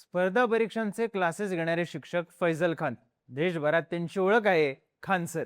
स्पर्धा परीक्षांचे क्लासेस घेणारे शिक्षक फैजल खान. देशभरात त्यांची ओळख आहे खान सर.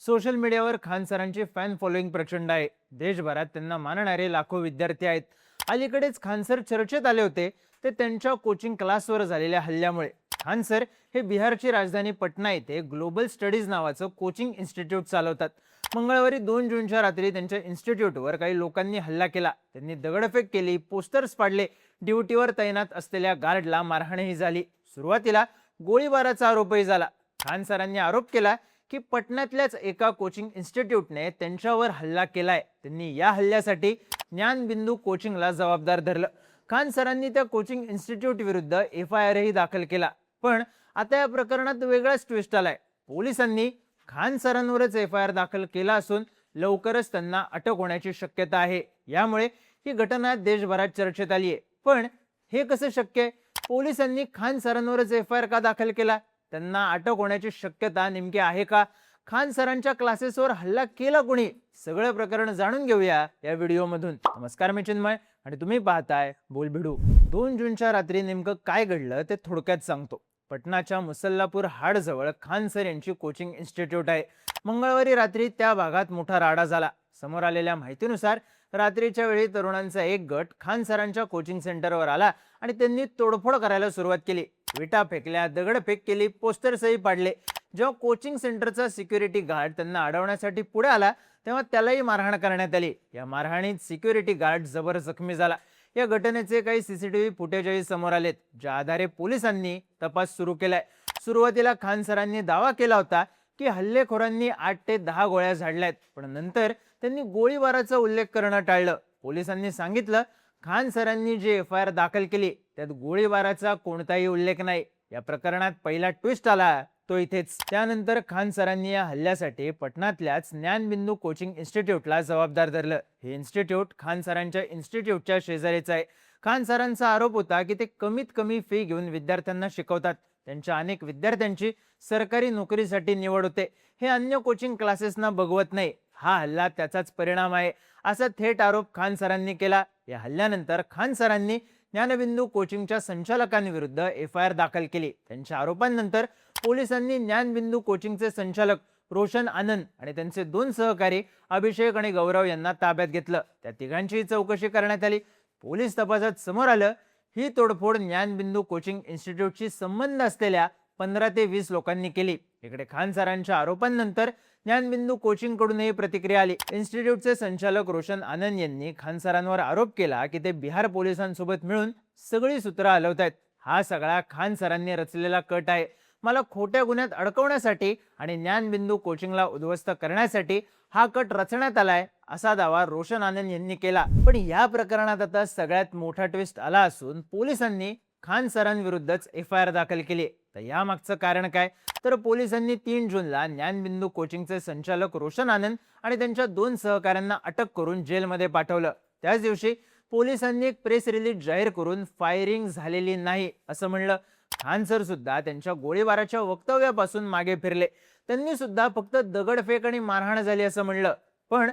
सोशल मीडियावर खान सरांची फॅन फॉलोईंग प्रचंड आहे. देशभरात त्यांना मानणारे लाखो विद्यार्थी आहेत. अलीकडेच खान सर चर्चेत आले होते ते त्यांच्या कोचिंग क्लासवर झालेल्या हल्ल्यामुळे. खान सर हे बिहारची राजधानी पटना येथे ग्लोबल स्टडीज नावाचं कोचिंग इन्स्टिट्यूट चालवतात. मंगळवारी 2 जूनच्या रात्री त्यांच्या इन्स्टिट्यूटवर काही लोकांनी हल्ला केला. त्यांनी दगडफेक केली, पोस्टर्स पाडले, ड्युटीवर तैनात असलेल्या गार्डला मारहाणही झाली. सुरुवातीला गोळीबाराचा आरोपही झाला. खान सरांनी आरोप केला की पटण्यातल्याच एका कोचिंग इन्स्टिट्यूटने त्यांच्यावर हल्ला केलाय. त्यांनी या हल्ल्यासाठी ज्ञानबिंदू कोचिंगला जबाबदार धरलं. खान सरांनी त्या कोचिंग इन्स्टिट्यूट विरुद्ध FIR ही दाखल केला. पण आता या प्रकरणात वेगळाच ट्विस्ट आलाय. पोलिसांनी खान सरांवरच FIR दाखल केला असून लवकरच त्यांना अटक होण्याची शक्यता आहे. यामुळे ही घटना देशभरात चर्चेत आली आहे. पण हे कसं शक्य आहे? पोलिसांनी खान सरांवरच FIR का दाखल केला? त्यांना अटक होण्याची शक्यता नेमकी आहे का? खान सरांच्या क्लासेसवर हल्ला केला कोणी? सगळं प्रकरण जाणून घेऊया या व्हिडिओमधून. नमस्कार, मी चिन्मय आणि तुम्ही पाहताय बोलबिडू. 2 जूनच्या रात्री नेमकं काय घडलं ते थोडक्यात सांगतो. पटनाच्या मुसल्लापूर हाडजवळ खान सर यांची कोचिंग इन्स्टिट्यूट आहे. मंगळवारी रात्री त्या भागात मोठा राडा झाला. समोर आलेल्या माहितीनुसार रात्रीच्या वेळी तरुणांचा एक गट खान सरांच्या कोचिंग सेंटरवर आला आणि त्यांनी तोडफोड करायला सुरुवात केली. विटा फेकल्या, दगडफेक केली, पोस्टर्सही पाडले. जेव्हा कोचिंग सेंटरचा सिक्युरिटी गार्ड त्यांना अडवण्यासाठी पुढे आला तेव्हा त्यालाही मारहाण करण्यात आली. या मारहाणीत सिक्युरिटी गार्ड जबर जखमी झाला. या घटनेचे काही CCTV फुटेजही समोर आलेत, ज्या आधारे पोलिसांनी तपास सुरू केलाय. सुरुवातीला खान सरांनी दावा केला होता की हल्लेखोरांनी 8 ते 10 गोळ्या झाडल्यात, पण नंतर त्यांनी गोळीबाराचा उल्लेख करणं टाळलं. पोलिसांनी सांगितलं खान सरांनी जे FIR दाखल केली त्यात गोळीबाराचा कोणताही उल्लेख नाही. या प्रकरणात पहिला ट्विस्ट आला तो इथेच. त्यानंतर खान सरांनी या हल्ल्यासाठी पटनातल्याच ज्ञानबिंदू कोचिंग इन्स्टिट्यूटला जबाबदार धरलं. हे इन्स्टिट्यूट खान सरांच्या इन्स्टिट्यूटच्या शेजारीच आहे. खान सरांचा आरोप होता की ते कमीत कमी फी घेऊन विद्यार्थ्यांना शिकवतात. त्यांच्या अनेक विद्यार्थ्यांची सरकारी नोकरीसाठी निवड होते. हे अन्य कोचिंग क्लासेसना बघवत नाही. हा हल्ला त्याचाच परिणाम आहे असा थेट आरोप खान सरांनी केला. या हल्ल्यानंतर खान सरांनी ज्ञानबिंदू कोचिंगच्या संचालकांविरुद्ध FIR दाखल केली. त्यांच्या आरोपांनंतर पोलिसांनी ज्ञानबिंदू कोचिंगचे संचालक रोशन आनंद आणि त्यांचे 2 सहकारी अभिषेक आणि गौरव यांना ताब्यात घेतलं. त्या तिघांची चौकशी करण्यात आली. पोलीस तपासात समोर आलं ही तोडफोड ज्ञानबिंदू कोचिंग इन्स्टिट्यूटशी संबंध असलेल्या 15 ते 20 लोकांनी केली. इकडे खान सरांच्या आरोपांनंतर ज्ञानबिंदू कोचिंग कडूनही प्रतिक्रिया आली. इन्स्टिट्यूटचे संचालक रोशन आनंद यांनी खान सरांवर आरोप केला की ते बिहार पोलिसांसोबत मिळून सगळी सूत्र हलवतायत. हा सगळा खान सरांनी रचलेला कट आहे. मला खोट्या गुन्ह्यात अडकवण्यासाठी आणि ज्ञानबिंदू कोचिंगला उद्ध्वस्त करण्यासाठी हा कट रचण्यात आलाय असा दावा रोशन आनंद यांनी केला. पण या प्रकरणात आता सगळ्यात मोठा ट्विस्ट आला असून पोलिसांनी खान सरांविरुद्धच FIR दाखल केली. तर यामागचं कारण काय? तर पोलिसांनी 3 जूनला ज्ञानबिंदू कोचिंगचे संचालक रोशन आनंद आणि त्यांच्या 2 सहकाऱ्यांना अटक करून जेलमध्ये पाठवलं. त्याच दिवशी पोलिसांनी एक प्रेस रिलीज जाहीर करून फायरिंग झालेली नाही असं म्हणलं. खान सर सुद्धा त्यांच्या गोळीबाराच्या वक्तव्यापासून मागे फिरले. त्यांनी सुद्धा फक्त दगडफेक आणि मारहाण झाली असं म्हणलं. पण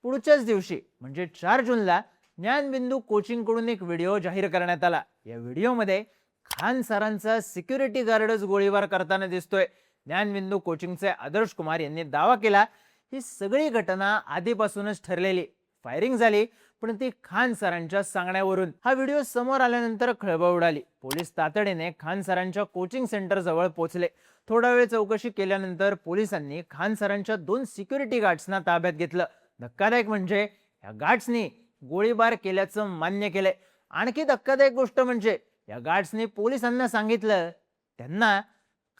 पुढच्याच दिवशी म्हणजे 4 जूनला ज्ञानबिंदू कोचिंग कडून एक व्हिडिओ जाहीर करण्यात आला. या व्हिडिओमध्ये खान सरांचा सिक्युरिटी गार्डच गोळीबार करताना दिसतोय. ज्ञानबिंदू कोचिंगचे आदर्श कुमार यांनी दावा केला ही सगळी घटना आधीपासूनच ठरलेली. फायरिंग झाली पण ती खान सरांच्या सांगण्यावरून. हा व्हिडिओ समोर आल्यानंतर खळबळ उडाली. पोलीस तातडीने खान सरांच्या कोचिंग सेंटर जवळ पोहोचले. थोडा वेळ चौकशी केल्यानंतर पोलिसांनी खान सरांच्या 2 सिक्युरिटी गार्ड्सना ताब्यात घेतलं. धक्कादायक म्हणजे या गार्ड्सनी गोळीबार केल्याचं मान्य केलंय. आणखी धक्कादायक गोष्ट म्हणजे या गार्ड्सनी पोलिसांना सांगितलं त्यांना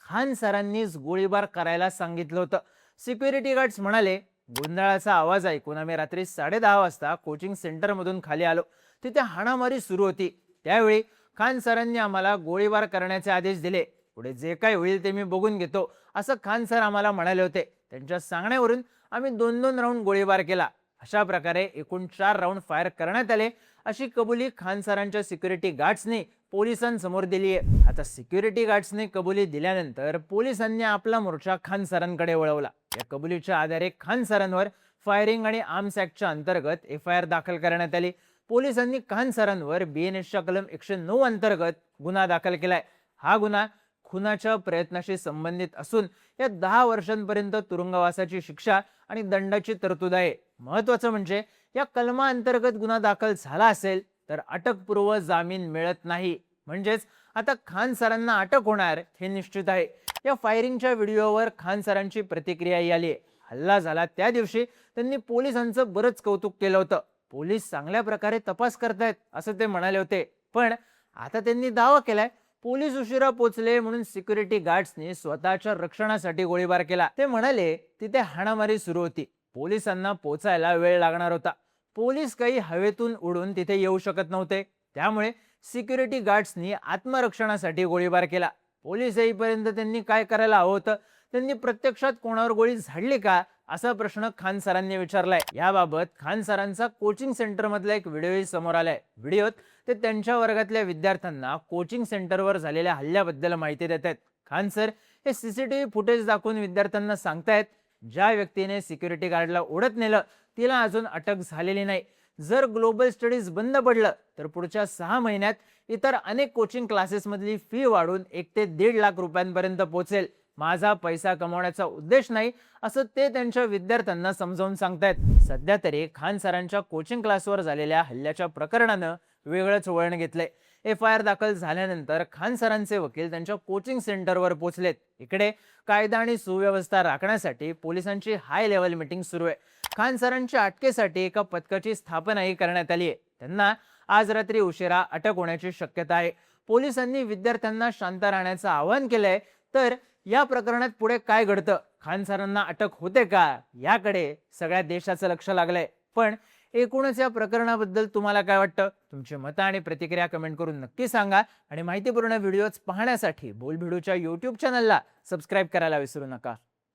खान सरांनीच गोळीबार करायला सांगितलं होतं. सिक्युरिटी गार्ड्स म्हणाले गोंधळाचा आवाज ऐकून आम्ही रात्री 10:30 वाजता कोचिंग सेंटर मधून खाली आलो. तिथे हाणामारी सुरू होती. त्यावेळी खान सरांनी आम्हाला गोळीबार करण्याचे आदेश दिले. पुढे जे काही होईल ते मी बघून घेतो असं खान सर आम्हाला म्हणाले होते. त्यांच्या सांगण्यावरून आम्ही 2-2 राऊंड गोळीबार केला. अशा प्रकारे एकूण 4 राऊंड फायर करण्यात आले अशी कबुली खान सरांच्या सिक्युरिटी गार्ड्सनी पोलिसांसमोर दिली आहे. आता सिक्युरिटी गार्ड्सने कबुली दिल्यानंतर पोलिसांनी आपला मोर्चा खान सरांकडे वळवला. या कबुलीच्या आधारे खान सरांवर फायरिंग आणि आर्म्स ऍक्टच्या अंतर्गत FIR दाखल करण्यात आली. पोलिसांनी खान सरांवर BNSच्या कलम 109 अंतर्गत गुन्हा दाखल केलाय. हा गुन्हा खुनाच्या प्रयत्नाशी संबंधित असून या 10 वर्षांपर्यंत तुरुंगवासाची शिक्षा आणि दंडाची तरतूद आहे. महत्त्वाचं म्हणजे या कलमाअंतर्गत गुन्हा दाखल झाला असेल तर अटकपूर्व जामीन मिळत नाही. म्हणजेच आता खान सरांना अटक होणार हे निश्चित आहे. या फायरिंगच्या व्हिडिओवर खान सरांची प्रतिक्रियाही आली आहे. हल्ला झाला त्या दिवशी त्यांनी पोलिसांचं बरंच कौतुक केलं होतं. पोलीस चांगल्या प्रकारे तपास करतायत असं ते म्हणाले होते. पण आता त्यांनी दावा केलाय पोलीस उशिरा पोहोचले म्हणून सिक्युरिटी गार्ड्सनी स्वतःच्या रक्षणासाठी गोळीबार केला. ते म्हणाले तिथे हाणामारी सुरू होती, पोलिसांना पोचायला वेळ लागणार होता. पोलीस काही हवेतून उडून तिथे येऊ शकत नव्हते, त्यामुळे सिक्युरिटी गार्ड्सनी आत्मरक्षणासाठी गोळीबार केला. पोलीस येईपर्यंत त्यांनी काय करायला हवं होतं? त्यांनी प्रत्यक्षात कोणावर गोळी झाडली का असा प्रश्न खान सरांनी विचारलाय. याबाबत खान सरांचा कोचिंग सेंटर मधला एक व्हिडिओही समोर आलाय. व्हिडिओत ते त्यांच्या वर्गातल्या विद्यार्थ्यांना कोचिंग सेंटरवर झालेल्या हल्ल्याबद्दल माहिती देत आहेत. खान सर हे CCTV फुटेज दाखवून विद्यार्थ्यांना सांगतायत ज्या व्यक्तीने सिक्युरिटी गार्डला ओढत नेलं तिला अजून अटक झालेली नाही. जर ग्लोबल स्टडीज बंद पडलं तर पुढच्या 6 महिन्यात इतर अनेक कोचिंग क्लासेस मधली फी वाढून 1 ते 1.5 लाख रुपयांपर्यंत पोहोचेल. माझा पैसा कमवण्याचा उद्देश नाही असं ते त्यांच्या विद्यार्थ्यांना समजावून सांगतायत. सध्या तरी खान सरांच्या कोचिंग क्लासवर झालेल्या हल्ल्याच्या प्रकरणानं वेगळंच वळण घेतलंय. FIR दाखल झाल्यानंतर खान सरांचे वकील त्यांच्या कोचिंग सेंटरवर पोहोचलेत. इकडे कायदा आणि सुव्यवस्था राखण्यासाठी पोलिसांची हाय लेव्हल मीटिंग सुरू आहे. खान सरांच्या अटकेसाठी एका पथकाची स्थापनाही करण्यात आली आहे. त्यांना आज रात्री उशिरा अटक होण्याची शक्यता आहे. पोलिसांनी विद्यार्थ्यांना शांत राहण्याचं आवाहन केलंय. तर या प्रकरणात पुढे काय घडतं, खान सरांना अटक होते का, याकडे सगळ्या देशाचं लक्ष लागलंय. पण एकूणच या प्रकरणाबद्दल तुम्हाला काय वाटतं? तुमची मतं आणि प्रतिक्रिया कमेंट करून नक्की सांगा. आणि माहितीपूर्ण व्हिडिओज पाहण्यासाठी बोलभिडूच्या YouTube चॅनलला सबस्क्राईब करायला विसरू नका.